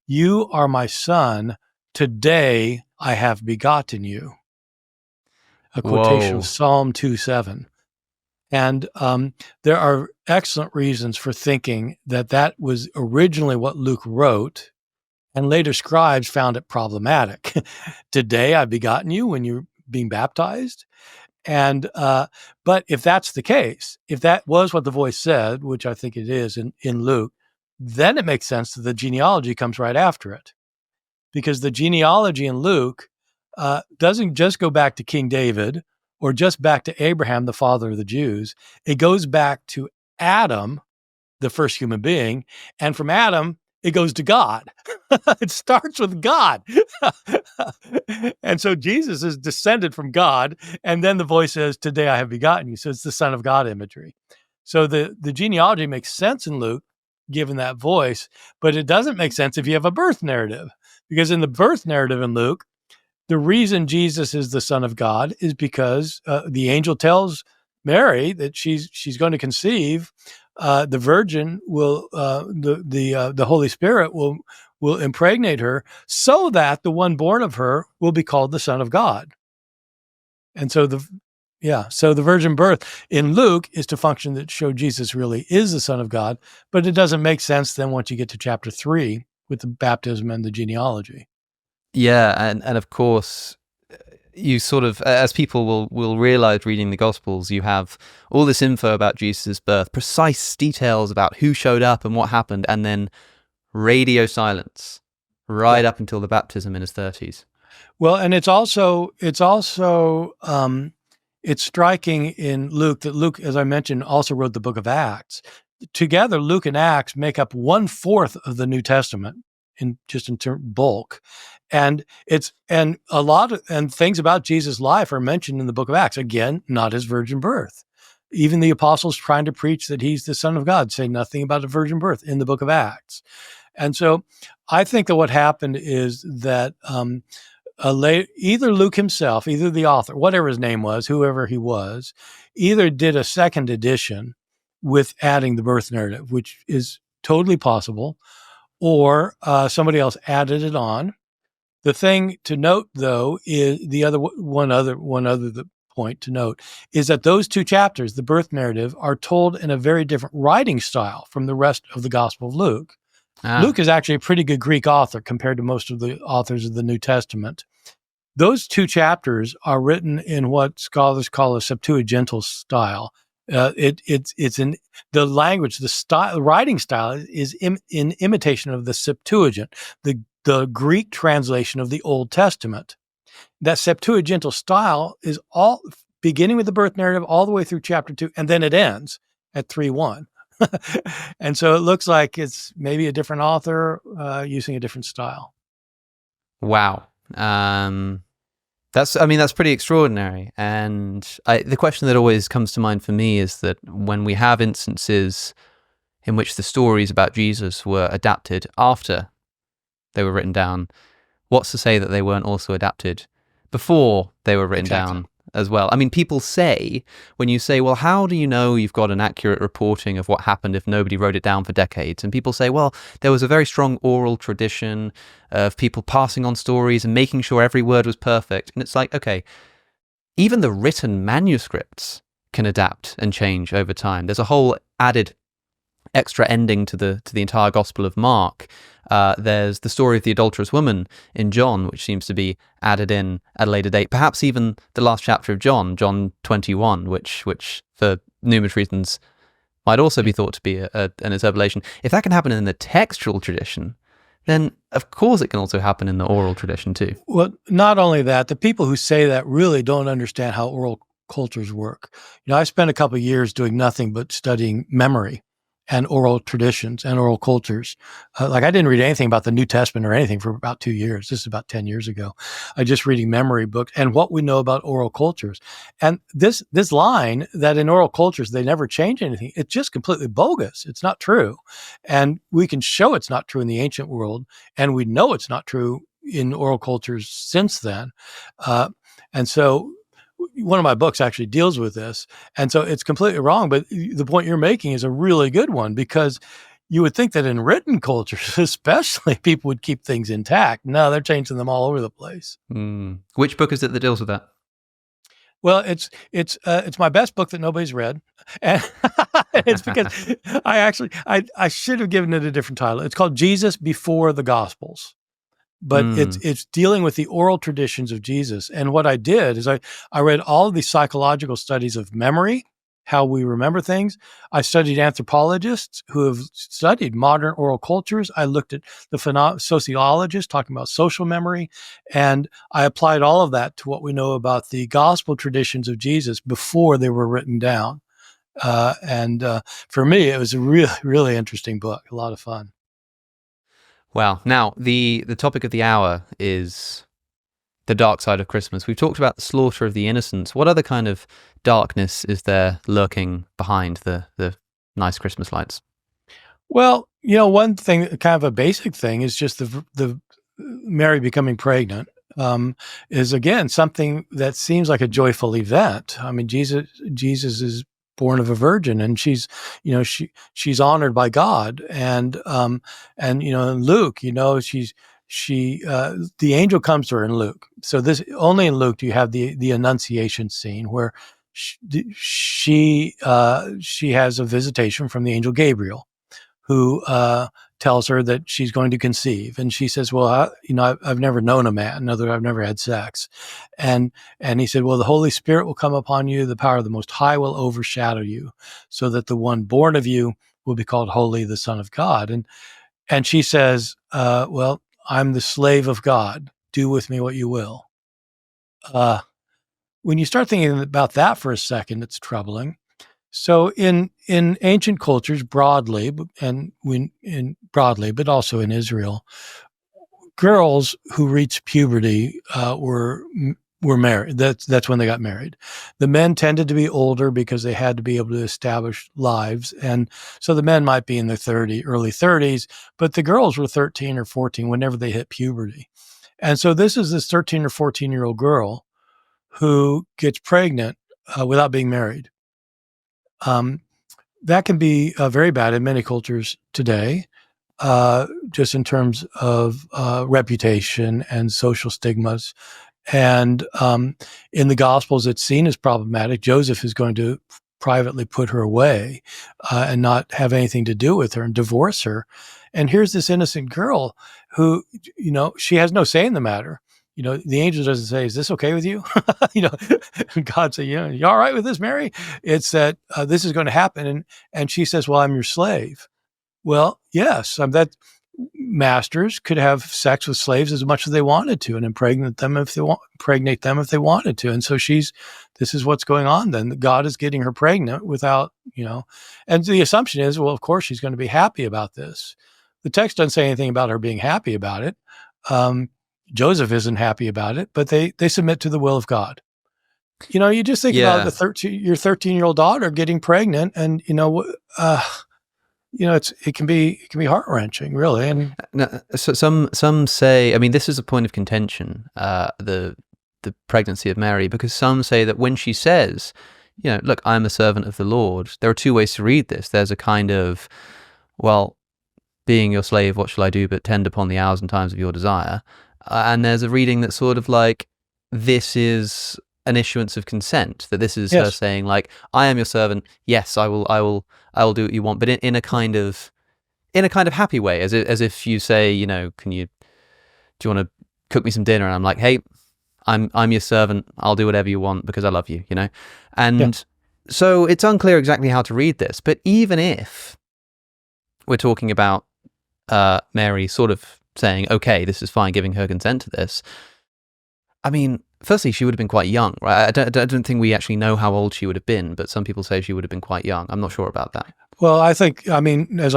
"You are my son, today I have begotten you." A quotation of Psalm 2:7. And there are excellent reasons for thinking that was originally what Luke wrote, and later scribes found it problematic. "Today I've begotten you," when you're being baptized. And but if that's the case, if that was what the voice said, which I think it is in Luke, then it makes sense that the genealogy comes right after it, because the genealogy in Luke doesn't just go back to King David or just back to Abraham, the father of the Jews. It goes back to Adam, the first human being, and from Adam, it goes to God. It starts with God. And so Jesus is descended from God, and then the voice says, "Today I have begotten you." So it's the Son of God imagery. So the genealogy makes sense in Luke, given that voice, but it doesn't make sense if you have a birth narrative, because in the birth narrative in Luke, the reason Jesus is the Son of God is because the angel tells Mary that she's going to conceive. The virgin will, the Holy Spirit will impregnate her so that the one born of her will be called the Son of God. And so the virgin birth in Luke is to function that show Jesus really is the Son of God, but it doesn't make sense then once you get to chapter 3 with the baptism and the genealogy. Yeah, and of course, you sort of, as people will realize reading the Gospels, you have all this info about Jesus' birth, precise details about who showed up and what happened, and then radio silence right up until the baptism in his 30s. Well, and it's striking in Luke that Luke, as I mentioned, also wrote the book of Acts. Together, Luke and Acts make up 1/4 of the New Testament in bulk. And things about Jesus' life are mentioned in the book of Acts. Again, not his virgin birth. Even the apostles trying to preach that he's the Son of God say nothing about a virgin birth in the book of Acts. And so I think that what happened is that either Luke himself, either the author, whatever his name was, whoever he was, either did a second edition with adding the birth narrative, which is totally possible, or somebody else added it on. The thing to note, though, is one other point to note is that those two chapters, the birth narrative, are told in a very different writing style from the rest of the Gospel of Luke. Luke is actually a pretty good Greek author compared to most of the authors of the New Testament. Those two chapters are written in what scholars call a Septuagintal style. It's in the language, the style, writing style is in imitation of the Septuagint, the Greek translation of the Old Testament. That Septuagintal style is all beginning with the birth narrative all the way through chapter 2, and then it ends at 3:1. And so it looks like it's maybe a different author using a different style. Wow. That's pretty extraordinary. And the question that always comes to mind for me is that when we have instances in which the stories about Jesus were adapted after they were written down, what's to say that they weren't also adapted before they were written down as well? I mean, people say, when you say, well, how do you know you've got an accurate reporting of what happened if nobody wrote it down for decades? And people say, well, there was a very strong oral tradition of people passing on stories and making sure every word was perfect. And it's like, okay, even the written manuscripts can adapt and change over time. There's a whole added extra ending to the entire Gospel of Mark. There's the story of the adulterous woman in John, which seems to be added in at a later date. Perhaps even the last chapter of John 21, which for numerous reasons might also be thought to be an interpolation. If that can happen in the textual tradition, then of course it can also happen in the oral tradition too. Well, not only that, the people who say that really don't understand how oral cultures work. I spent a couple of years doing nothing but studying memory and oral traditions and oral cultures. I didn't read anything about the New Testament or anything for about 2 years. This is about 10 years ago. I just reading memory books and what we know about oral cultures. And this line that in oral cultures, they never change anything. It's just completely bogus. It's not true. And we can show it's not true in the ancient world. And we know it's not true in oral cultures since then. And so one of my books actually deals with this. And so it's completely wrong. But the point you're making is a really good one, because you would think that in written cultures, especially, people would keep things intact. No, they're changing them all over the place. Which book is it that deals with that? Well, it's my best book that nobody's read. And it's because I should have given it a different title. It's called Jesus Before the Gospels. But it's dealing with the oral traditions of Jesus. And what I did is I read all of these psychological studies of memory, how we remember things. I studied anthropologists who have studied modern oral cultures. I looked at the sociologists talking about social memory, and I applied all of that to what we know about the gospel traditions of Jesus before they were written down. And for me, it was a really, really interesting book, a lot of fun. Wow. Now, the topic of the hour is the dark side of Christmas. We've talked about the slaughter of the innocents. What other kind of darkness is there lurking behind the nice Christmas lights? Well, one thing, kind of a basic thing, is just the Mary becoming pregnant is, again, something that seems like a joyful event. I mean, Jesus is born of a virgin, and she's, she's honored by God. And in Luke, the angel comes to her in Luke. So this only in Luke do you have the Annunciation scene where she has a visitation from the angel Gabriel, who tells her that she's going to conceive, and she says, "Well, I've never known a man. In other words, I've never had sex." And he said, "Well, the Holy Spirit will come upon you. The power of the Most High will overshadow you, so that the one born of you will be called holy, the Son of God." And she says, "Well, I'm the slave of God. Do with me what you will." When you start thinking about that for a second, it's troubling. So in ancient cultures broadly, but also in Israel, girls who reached puberty were married. That's when they got married. The men tended to be older because they had to be able to establish lives, and so the men might be in their early 30s, but the girls were 13 or 14 whenever they hit puberty. And so this 13 or 14-year-old girl who gets pregnant without being married. That can be very bad in many cultures today, just in terms of reputation and social stigmas. And in the Gospels, it's seen as problematic. Joseph is going to privately put her away and not have anything to do with her and divorce her. And here's this innocent girl who, she has no say in the matter. The angel doesn't say, "Is this okay with you?" God said, "You all right with this, Mary?" It's that this is going to happen. And she says, "Well, I'm your slave." Well, yes, that masters could have sex with slaves as much as they wanted to and impregnate them if they wanted to. And so this is what's going on then. God is getting her pregnant without, and the assumption is, well, of course she's going to be happy about this. The text doesn't say anything about her being happy about it. Joseph isn't happy about it, but they submit to the will of God. You just think about your 13-year-old daughter getting pregnant, and it can be heart-wrenching, really. And so some say, I mean, this is a point of contention, the pregnancy of Mary, because some say that when she says, "Look, I'm a servant of the Lord," there are two ways to read this. There's a kind of, well, being your slave, what shall I do but tend upon the hours and times of your desire? And there's a reading that's sort of like, this is an issuance of consent, that this is her saying, like, "I am your servant. Yes, I will do what you want," but in a kind of happy way, as if you say, do you want to cook me some dinner? And I'm like, "Hey, I'm your servant. I'll do whatever you want because I love you," And so it's unclear exactly how to read this. But even if we're talking about Mary sort of saying, "Okay, this is fine," giving her consent to this, I mean, firstly, she would have been quite young, right? I don't think we actually know how old she would have been, but some people say she would have been quite young. I'm not sure about that. Well, as I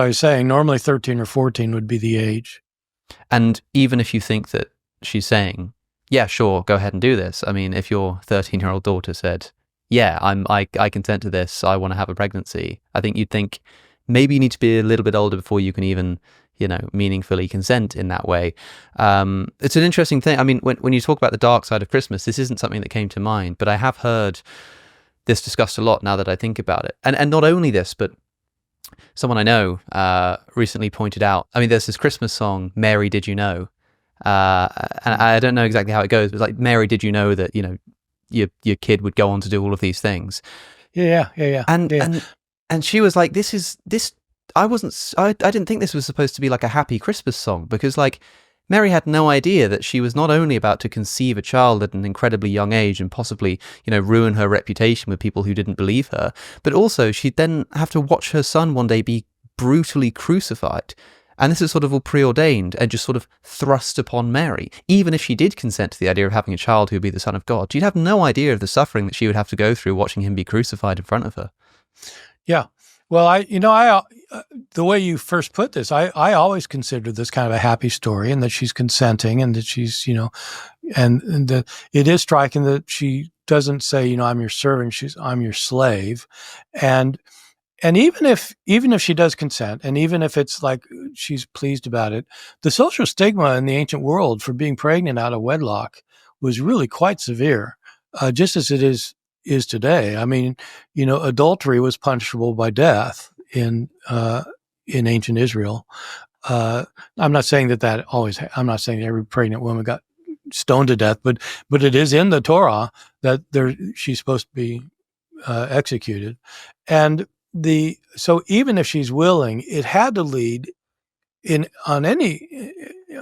was saying, normally 13 or 14 would be the age. And even if you think that she's saying, "Yeah, sure, go ahead and do this," I mean, if your 13-year-old daughter said, "Yeah, I consent to this, I want to have a pregnancy," I think you'd think maybe you need to be a little bit older before you can even meaningfully consent in that way. It's an interesting thing. I mean, when you talk about the dark side of Christmas, this isn't something that came to mind, but I have heard this discussed a lot now that I think about it. And not only this, but someone I know recently pointed out, I mean, there's this Christmas song, "Mary, Did You Know?" And I don't know exactly how it goes, but like, "Mary, did you know that, your kid would go on to do all of these things?" Yeah. And she was like, this I didn't think this was supposed to be like a happy Christmas song, because like Mary had no idea that she was not only about to conceive a child at an incredibly young age and possibly, ruin her reputation with people who didn't believe her, but also she'd then have to watch her son one day be brutally crucified. And this is sort of all preordained and just sort of thrust upon Mary. Even if she did consent to the idea of having a child who would be the Son of God, she'd have no idea of the suffering that she would have to go through watching him be crucified in front of her. Yeah. Well, the way you first put this, I always considered this kind of a happy story, and that she's consenting, and that she's, and that it is striking that she doesn't say, "I'm your servant." "I'm your slave." And even if she does consent, and even if it's like she's pleased about it, the social stigma in the ancient world for being pregnant out of wedlock was really quite severe, just as it is is today. I mean, adultery was punishable by death in ancient Israel. I'm not saying that always. I'm not saying every pregnant woman got stoned to death, but it is in the Torah that she's supposed to be executed, and so even if she's willing, it had to lead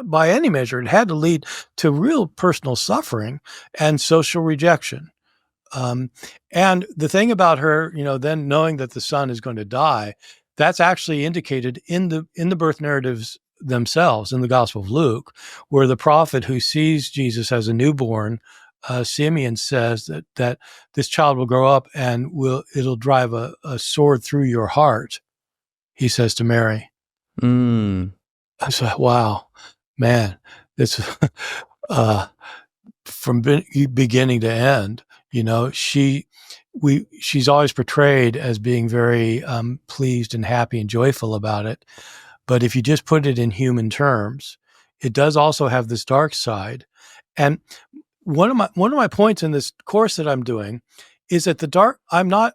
by any measure, it had to lead to real personal suffering and social rejection. And the thing about her, then knowing that the son is going to die, that's actually indicated in the birth narratives themselves in the Gospel of Luke, where the prophet who sees Jesus as a newborn, Simeon, says that this child will grow up and it'll drive a sword through your heart. He says to Mary. I said, "Wow, man, it's from beginning to end." She's always portrayed as being very pleased and happy and joyful about it. But if you just put it in human terms, it does also have this dark side. And one of my points in this course that I'm doing is that I'm not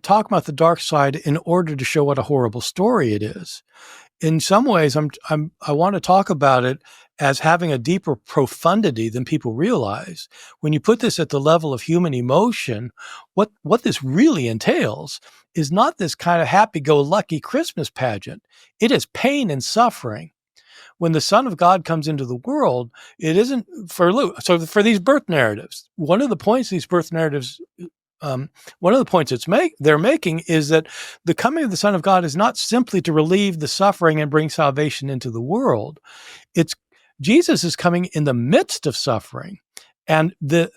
talking about the dark side in order to show what a horrible story it is. In some ways, I want to talk about it as having a deeper profundity than people realize. When you put this at the level of human emotion, what this really entails is not this kind of happy-go-lucky Christmas pageant. It is pain and suffering. When the Son of God comes into the world, it isn't for Luke. So for these birth narratives, one of the points they're making is that the coming of the Son of God is not simply to relieve the suffering and bring salvation into the world. It's Jesus is coming in the midst of suffering, and the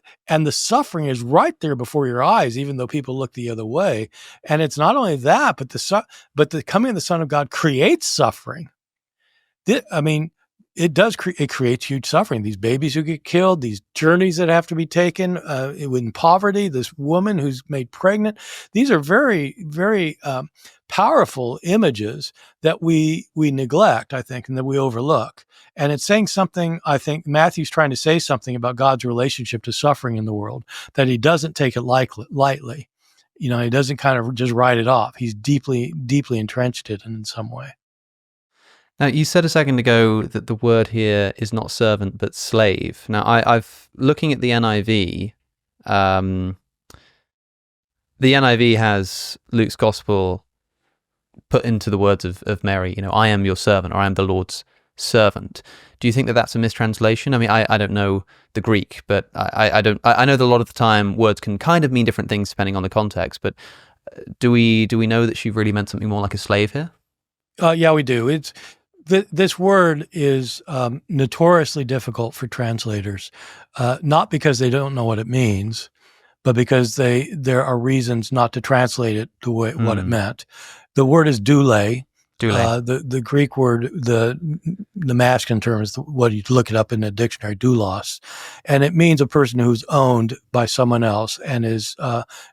suffering is right there before your eyes, even though people look the other way. And it's not only that, but the coming of the Son of God creates suffering. It does. It creates huge suffering. These babies who get killed, these journeys that have to be taken in poverty, this woman who's made pregnant. These are very, very powerful images that we neglect, I think, and that we overlook. And it's saying something, I think Matthew's trying to say something about God's relationship to suffering in the world, that he doesn't take it lightly. He doesn't kind of just write it off. He's deeply, deeply entrenched it in some way. Now, you said a second ago that the word here is not servant but slave. Now, I've looking at the NIV. The NIV has Luke's gospel put into the words of Mary. I am your servant, or I am the Lord's servant. Do you think that that's a mistranslation? I mean, I don't know the Greek, but I know that a lot of the time words can kind of mean different things depending on the context. But do we know that she really meant something more like a slave here? Yeah, we do. This word is notoriously difficult for translators, not because they don't know what it means, but because there are reasons not to translate it the way what it meant. The word is doule. The Greek word, the masculine term is what you look it up in a dictionary, doulos, and it means a person who's owned by someone else and is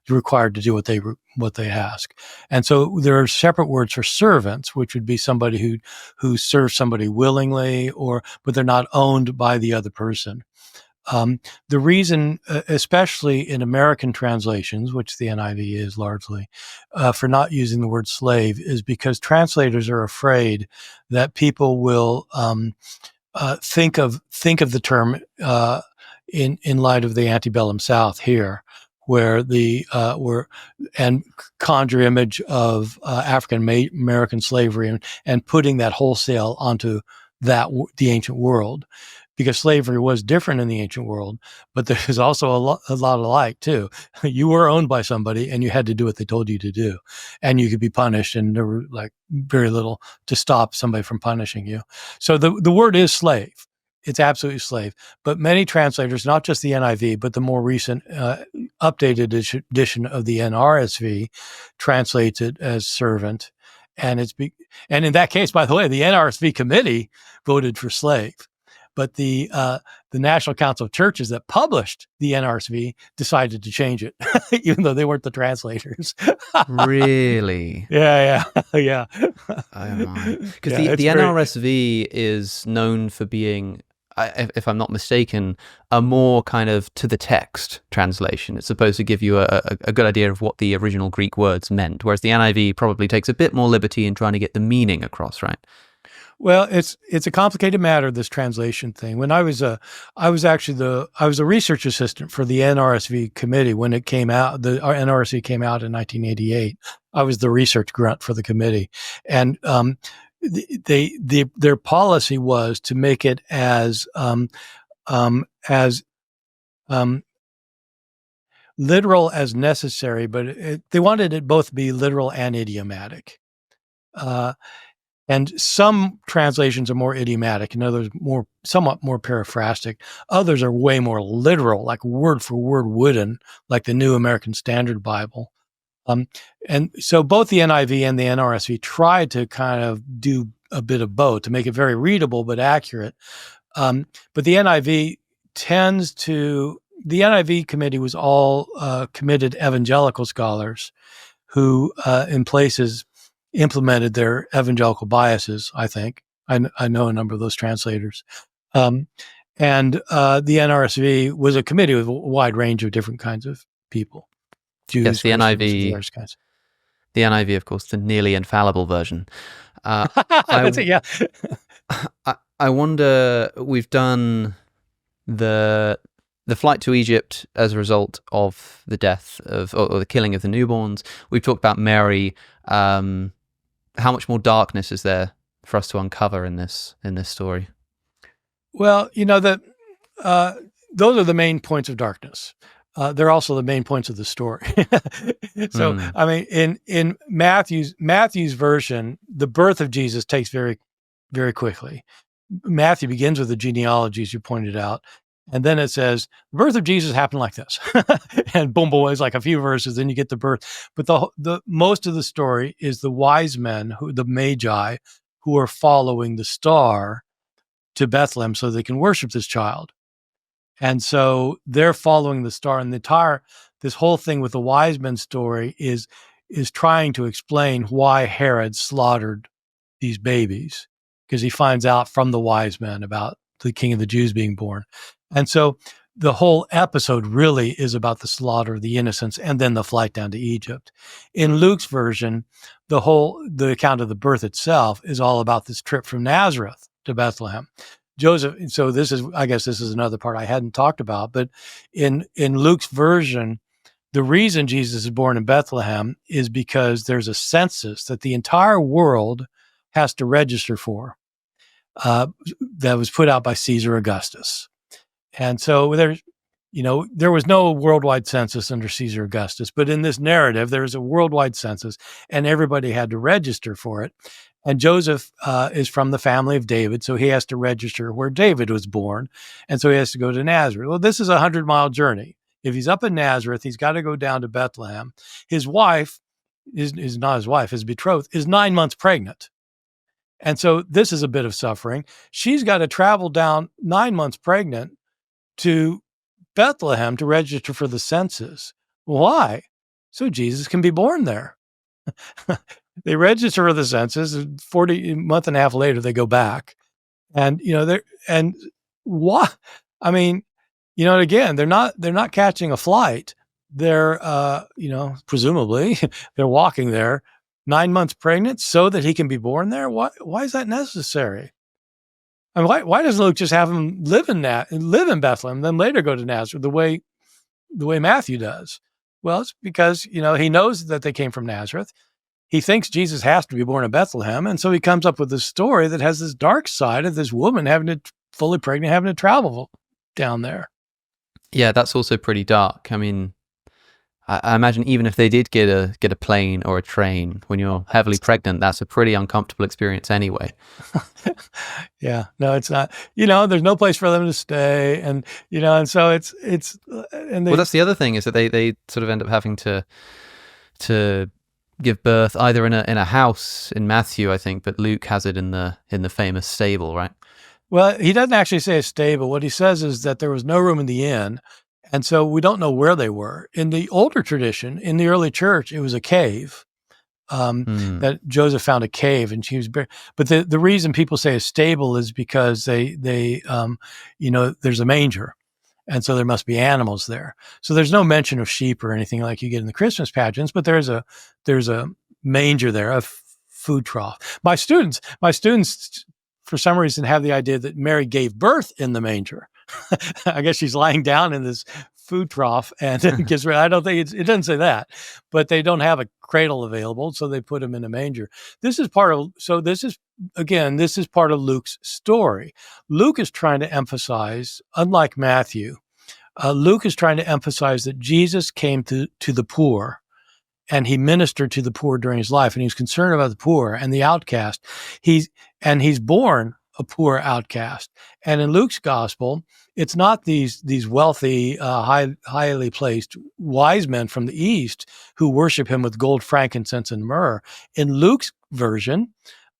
required to do what they ask. And so there are separate words for servants, which would be somebody who serves somebody willingly, but they're not owned by the other person. The reason, especially in American translations, which the NIV is largely, for not using the word slave is because translators are afraid that people will think of the term in light of the antebellum South here, where and conjure image of African American slavery and putting that wholesale onto the ancient world. Because slavery was different in the ancient world, but there's also a lot alike too. You were owned by somebody and you had to do what they told you to do, and you could be punished, and there were like very little to stop somebody from punishing you. So the word is slave. It's absolutely slave. But many translators, not just the NIV, but the more recent updated edition of the NRSV, translates it as servant. And and in that case, by the way, the NRSV committee voted for slave. But the National Council of Churches that published the NRSV decided to change it, even though they weren't the translators. Really? Yeah. Oh my! Because the NRSV is known for being if I'm not mistaken, a more kind of to the text translation. It's supposed to give you a good idea of what the original Greek words meant, whereas the NIV probably takes a bit more liberty in trying to get the meaning across, right? Well, it's a complicated matter, this translation thing. When I was a research assistant for the NRSV committee when it came out. The NRSV came out in 1988. I was the research grunt for the committee, and their policy was to make it as literal as necessary, but they wanted it both to be literal and idiomatic. And some translations are more idiomatic, and others somewhat more paraphrastic. Others are way more literal, like word for word wooden, like the New American Standard Bible. And so both the NIV and the NRSV tried to kind of do a bit of both to make it very readable but accurate. But the NIV the NIV committee was all committed evangelical scholars who in places implemented their evangelical biases, I think. I know a number of those translators. And the NRSV was a committee with a wide range of different kinds of people. Jews, Yes, the NIV, various kinds. the NIV, of course, the nearly infallible version. Yeah. I wonder, we've done the flight to Egypt as a result of the death of, or the killing of the newborns. We've talked about Mary. How much more darkness is there for us to uncover in this story? Well, those are the main points of darkness. They're also the main points of the story. So, I mean, in Matthew's version, the birth of Jesus takes very, very quickly. Matthew begins with the genealogy, as you pointed out, and then it says the birth of Jesus happened like this, and boom, boom, it's like a few verses. Then you get the birth, but the most of the story is the wise men, the Magi, who are following the star to Bethlehem so they can worship this child. And so they're following the star, and this whole thing with the wise men story is trying to explain why Herod slaughtered these babies, because he finds out from the wise men about the King of the Jews being born. And so the whole episode really is about the slaughter of the innocents and then the flight down to Egypt. In Luke's version, the account of the birth itself is all about this trip from Nazareth to Bethlehem. Joseph, so I guess this is another part I hadn't talked about, but in Luke's version, the reason Jesus is born in Bethlehem is because there's a census that the entire world has to register for, that was put out by Caesar Augustus. And so there was no worldwide census under Caesar Augustus, but in this narrative, there's a worldwide census and everybody had to register for it. And Joseph is from the family of David, so he has to register where David was born. And so he has to go to Nazareth. Well, this is a 100-mile journey. If he's up in Nazareth, he's got to go down to Bethlehem. His wife is not his wife, his betrothed, is 9 months pregnant. And so this is a bit of suffering. She's got to travel down 9 months pregnant to Bethlehem to register for the census. Why? So Jesus can be born there. They register for the census. 40 month and a half later, they go back, and what? I mean, again, they're not catching a flight. They're presumably they're walking there, 9 months pregnant, so that he can be born there. Why is that necessary? I mean, why doesn't Luke just have him live in Bethlehem, then later go to Nazareth the way Matthew does? Well, it's because he knows that they came from Nazareth. He thinks Jesus has to be born in Bethlehem, and so he comes up with this story that has this dark side of this woman fully pregnant, having to travel down there. Yeah, that's also pretty dark. I mean, I imagine even if they did get a plane or a train, when you're heavily pregnant, that's a pretty uncomfortable experience anyway. Yeah, no, it's not. There's no place for them to stay, and and so it's. Well, that's the other thing, is that they sort of end up having to give birth either in a house in Matthew, I think, but Luke has it in the famous stable, right? Well, he doesn't actually say a stable. What he says is that there was no room in the inn, and so we don't know where they were. In the older tradition, in the early church, it was a cave. Hmm. that Joseph found a cave and she was buried. But the reason people say a stable is because they there's a manger. And so there must be animals there. So there's no mention of sheep or anything like you get in the Christmas pageants, but there's a manger there, a food trough. My students, for some reason, have the idea that Mary gave birth in the manger. I guess she's lying down in this food trough and it gets ready. I don't think it doesn't say that, but they don't have a cradle available, so they put him in a manger. This is part of Luke's story. Luke is trying to emphasize, unlike Matthew, Luke is trying to emphasize that Jesus came to the poor and he ministered to the poor during his life, and he was concerned about the poor and the outcast. He's born a poor outcast. And in Luke's gospel, it's not these wealthy, highly placed wise men from the East who worship him with gold, frankincense, and myrrh. In Luke's version,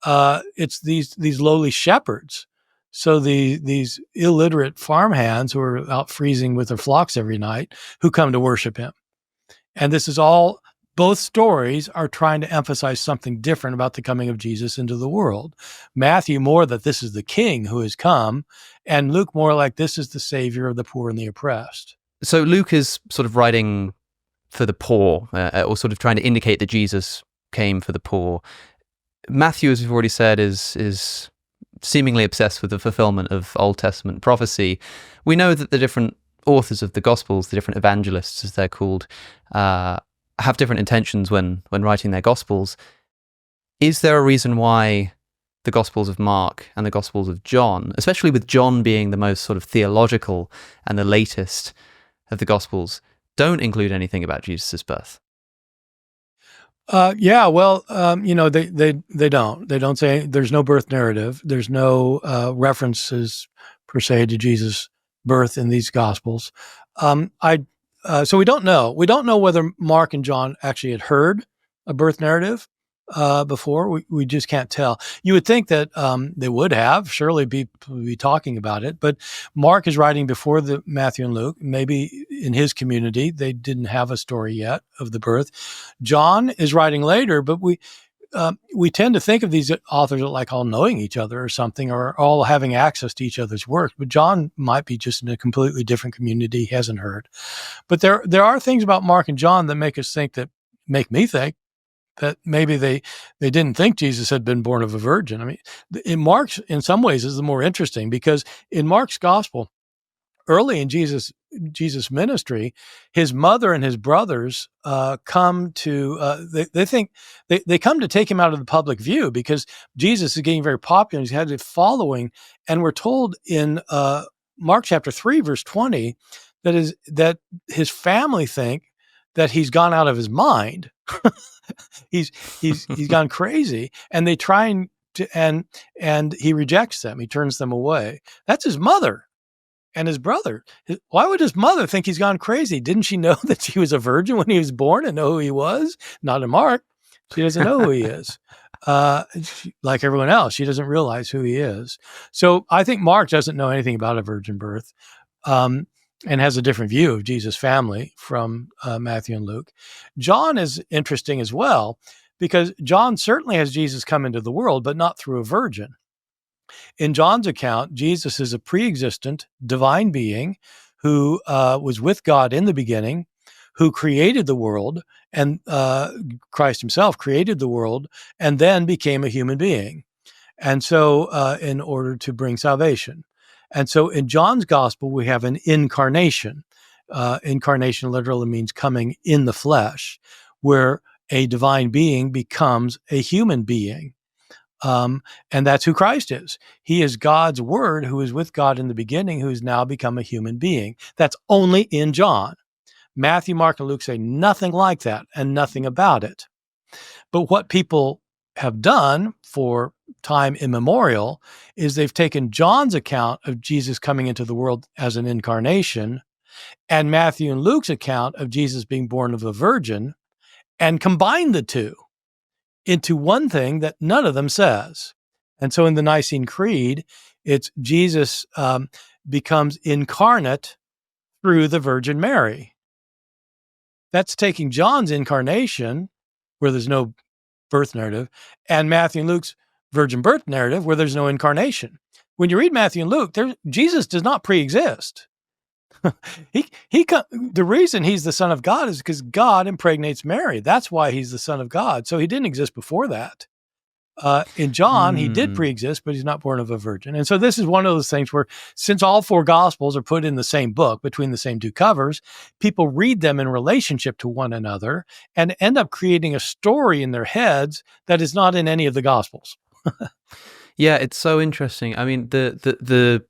it's these lowly shepherds. So these illiterate farmhands who are out freezing with their flocks every night who come to worship him. And this is all, both stories are trying to emphasize something different about the coming of Jesus into the world. Matthew more that this is the king who has come, and Luke more like this is the savior of the poor and the oppressed. So Luke is sort of writing for the poor, or sort of trying to indicate that Jesus came for the poor. Matthew, as we've already said, is seemingly obsessed with the fulfillment of Old Testament prophecy. We know that the different authors of the Gospels, the different evangelists as they're called, have different intentions when writing their Gospels. Is there a reason why the Gospels of Mark and the Gospels of John, especially with John being the most sort of theological and the latest of the Gospels, don't include anything about Jesus' birth? They don't say, there's no birth narrative. There's no references per se to Jesus' birth in these Gospels. So we don't know. We don't know whether Mark and John actually had heard a birth narrative before. We just can't tell. You would think that they would have surely be talking about it, but Mark is writing before the Matthew and Luke. Maybe in his community they didn't have a story yet of the birth. John is writing later, but we tend to think of these authors like all knowing each other or something, or all having access to each other's work. But John might be just in a completely different community he hasn't heard. But there are things about Mark and John that make me think that maybe they didn't think Jesus had been born of a virgin. I mean, in Mark's, in some ways, is the more interesting, because in Mark's gospel, early in Jesus' ministry, his mother and his brothers come to they come to take him out of the public view because Jesus is getting very popular. He's had a following, and we're told in Mark chapter 3, verse 20, that his family think that he's gone out of his mind. he's gone crazy, and they try and he rejects them. He turns them away. That's his mother and his brother. Why would his mother think he's gone crazy? Didn't she know that she was a virgin when he was born and know who he was? Not in Mark. She doesn't know who he is. Like everyone else, she doesn't realize who he is. So I think Mark doesn't know anything about a virgin birth, and has a different view of Jesus' family from Matthew and Luke. John is interesting as well, because John certainly has Jesus come into the world, but not through a virgin. In John's account, Jesus is a pre-existent divine being who was with God in the beginning, who created the world, and Christ himself created the world and then became a human being. And so in order to bring salvation. And so in John's gospel, we have an incarnation. Incarnation literally means coming in the flesh, where a divine being becomes a human being. And that's who Christ is. He is God's word, who is with God in the beginning, who has now become a human being. That's only in John. Matthew, Mark, and Luke say nothing like that and nothing about it. But what people have done for time immemorial is they've taken John's account of Jesus coming into the world as an incarnation and Matthew and Luke's account of Jesus being born of a virgin and combined the two into one thing that none of them says. And so in the Nicene Creed, it's Jesus becomes incarnate through the Virgin Mary. That's taking John's incarnation, where there's no birth narrative, and Matthew and Luke's virgin birth narrative, where there's no incarnation. When you read Matthew and Luke, Jesus does not pre-exist. The reason he's the Son of God is because God impregnates Mary. That's why he's the Son of God. So he didn't exist before that. In John, he did pre-exist, but he's not born of a virgin. And so this is one of those things where, since all four Gospels are put in the same book, between the same two covers, people read them in relationship to one another and end up creating a story in their heads that is not in any of the Gospels. Yeah, it's so interesting. I mean, the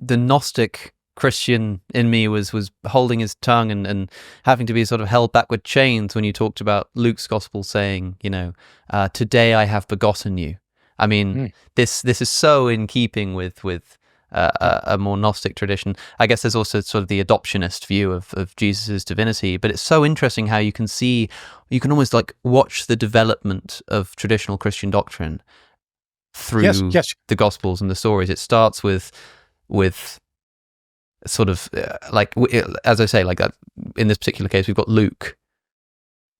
Gnostic Christian in me was holding his tongue and having to be sort of held back with chains when you talked about Luke's gospel saying, today I have begotten you. I mean, this is so in keeping with a more Gnostic tradition. I guess there's also sort of the adoptionist view of Jesus's divinity, but it's so interesting how you can almost like watch the development of traditional Christian doctrine through the Gospels and the stories. It starts with sort of as I say, like in this particular case, we've got Luke,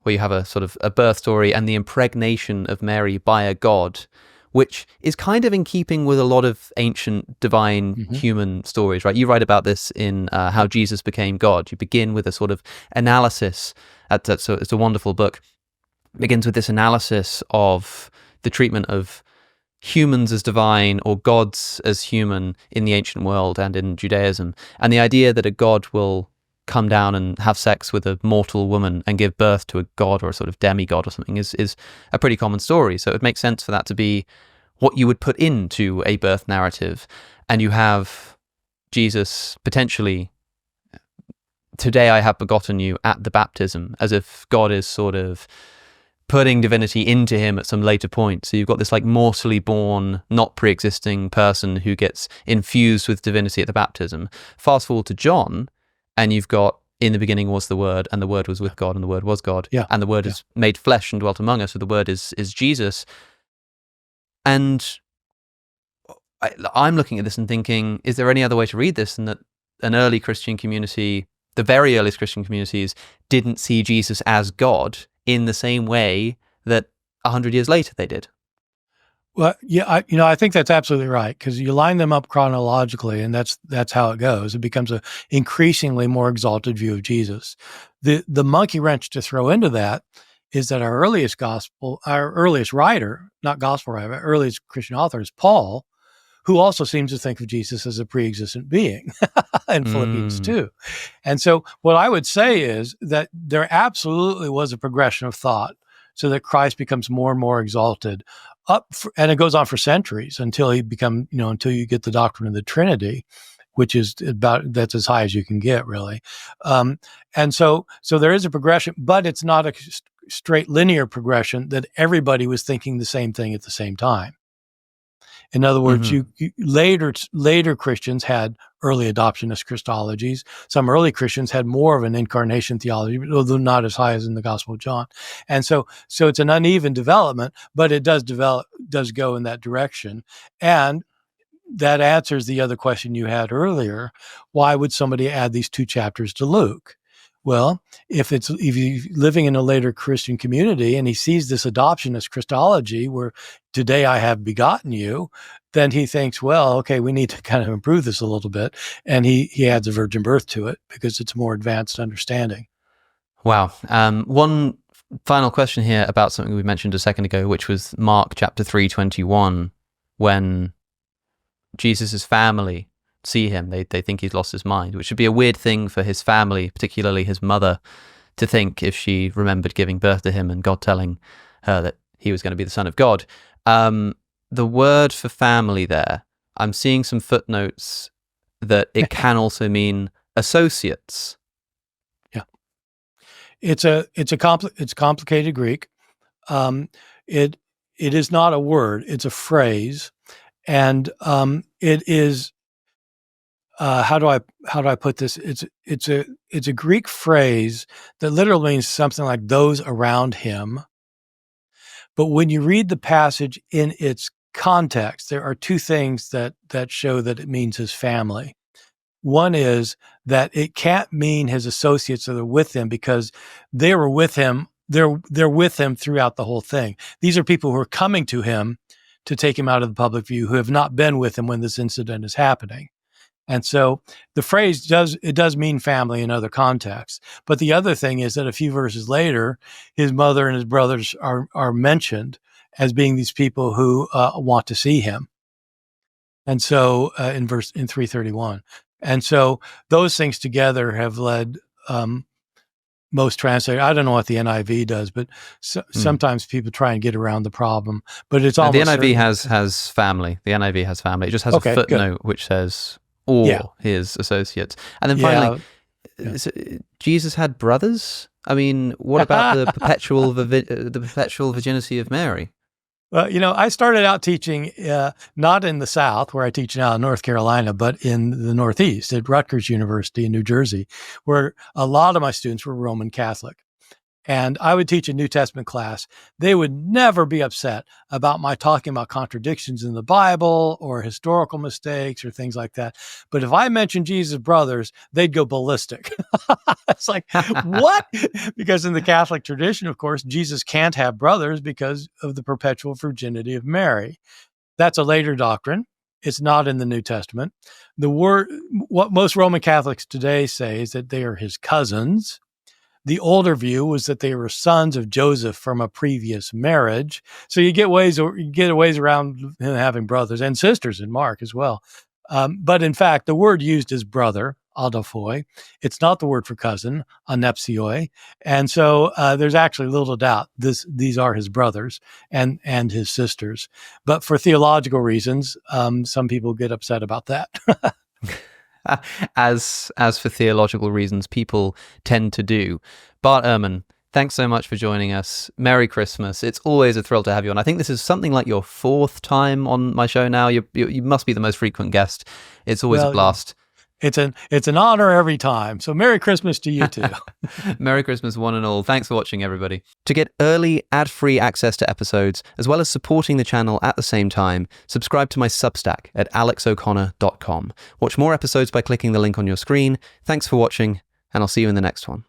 where you have a sort of a birth story and the impregnation of Mary by a god, which is kind of in keeping with a lot of ancient divine human stories, right? You write about this in How Jesus Became God. You begin with a sort of analysis. So it's a wonderful book. It begins with this analysis of the treatment of humans as divine or gods as human in the ancient world and in Judaism. And the idea that a god will come down and have sex with a mortal woman and give birth to a god or a sort of demigod or something is a pretty common story. So it makes sense for that to be what you would put into a birth narrative. And you have Jesus potentially, today I have begotten you at the baptism, as if God is sort of putting divinity into him at some later point. So you've got this like mortally born, not pre-existing person who gets infused with divinity at the baptism. Fast forward to John, and you've got, in the beginning was the Word, and the Word was with God, and the Word was God. Yeah. And the Word is made flesh and dwelt among us, so the Word is Jesus. And I'm looking at this and thinking, is there any other way to read this than that an early Christian community, the very earliest Christian communities, didn't see Jesus as God in the same way that 100 years later they did? Well, yeah, I think that's absolutely right, because you line them up chronologically, and that's how it goes. It becomes a increasingly more exalted view of Jesus. The monkey wrench to throw into that is that our earliest writer, not gospel writer, our earliest Christian author is Paul, who also seems to think of Jesus as a pre-existent being in Philippians 2. And so what I would say is that there absolutely was a progression of thought so that Christ becomes more and more exalted and it goes on for centuries until you get the doctrine of the Trinity, which is that's as high as you can get, really. And so there is a progression, but it's not a straight linear progression that everybody was thinking the same thing at the same time. In other words, later Christians had early adoptionist Christologies. Some early Christians had more of an incarnation theology, although not as high as in the Gospel of John. And so it's an uneven development, but it does go in that direction. And that answers the other question you had earlier. Why would somebody add these 2 chapters to Luke? Well, if you're living in a later Christian community and he sees this adoptionist Christology where today I have begotten you, then he thinks, well, okay, we need to kind of improve this a little bit. And he adds a virgin birth to it because it's a more advanced understanding. Wow. One final question here about something we mentioned a second ago, which was Mark chapter 3:21, when Jesus's family see him, they think he's lost his mind, which would be a weird thing for his family, particularly his mother, to think if she remembered giving birth to him and God telling her that he was going to be the Son of God. The word for family there, I'm seeing some footnotes that it can also mean associates. Yeah, it's complicated Greek. It is not a word; it's a phrase, and it is. How do I put this? It's a Greek phrase that literally means something like those around him. But when you read the passage in its context, there are 2 things that show that it means his family. One is that it can't mean his associates that are with him, because they were with him they're with him throughout the whole thing. These are people who are coming to him to take him out of the public view, who have not been with him when this incident is happening. And so the phrase does mean family in other contexts. But the other thing is that a few verses later, his mother and his brothers are mentioned as being these people who want to see him. And so in 331. And so those things together have led most translators. I don't know what the NIV does, but sometimes people try and get around the problem. But it's almost the NIV has family. The NIV has family. It just has a footnote which says or his associates. And then finally, Jesus had brothers. I mean, what about the perpetual virginity of Mary? Well, I started out teaching not in the South, where I teach now in North Carolina, but in the Northeast at Rutgers University in New Jersey, where a lot of my students were Roman Catholic. And I would teach a New Testament class. They would never be upset about my talking about contradictions in the Bible or historical mistakes or things like that. But if I mentioned Jesus' brothers, they'd go ballistic. It's like, what? Because in the Catholic tradition, of course, Jesus can't have brothers because of the perpetual virginity of Mary. That's a later doctrine. It's not in the New Testament. What most Roman Catholics today say is that they are his cousins. The older view was that they were sons of Joseph from a previous marriage. So you get ways around him having brothers and sisters in Mark as well. But in fact, the word used is brother, adophoi. It's not the word for cousin, anepsioi. And so there's actually little doubt these are his brothers and his sisters. But for theological reasons, some people get upset about that. As for theological reasons, people tend to do. Bart Ehrman, thanks so much for joining us. Merry Christmas. It's always a thrill to have you on. I think this is something like your 4th time on my show now. You must be the most frequent guest. It's always a blast. It's an honor every time. So Merry Christmas to you too. Merry Christmas one and all. Thanks for watching, everybody. To get early ad-free access to episodes, as well as supporting the channel at the same time, subscribe to my Substack at alexoconnor.com. Watch more episodes by clicking the link on your screen. Thanks for watching, and I'll see you in the next one.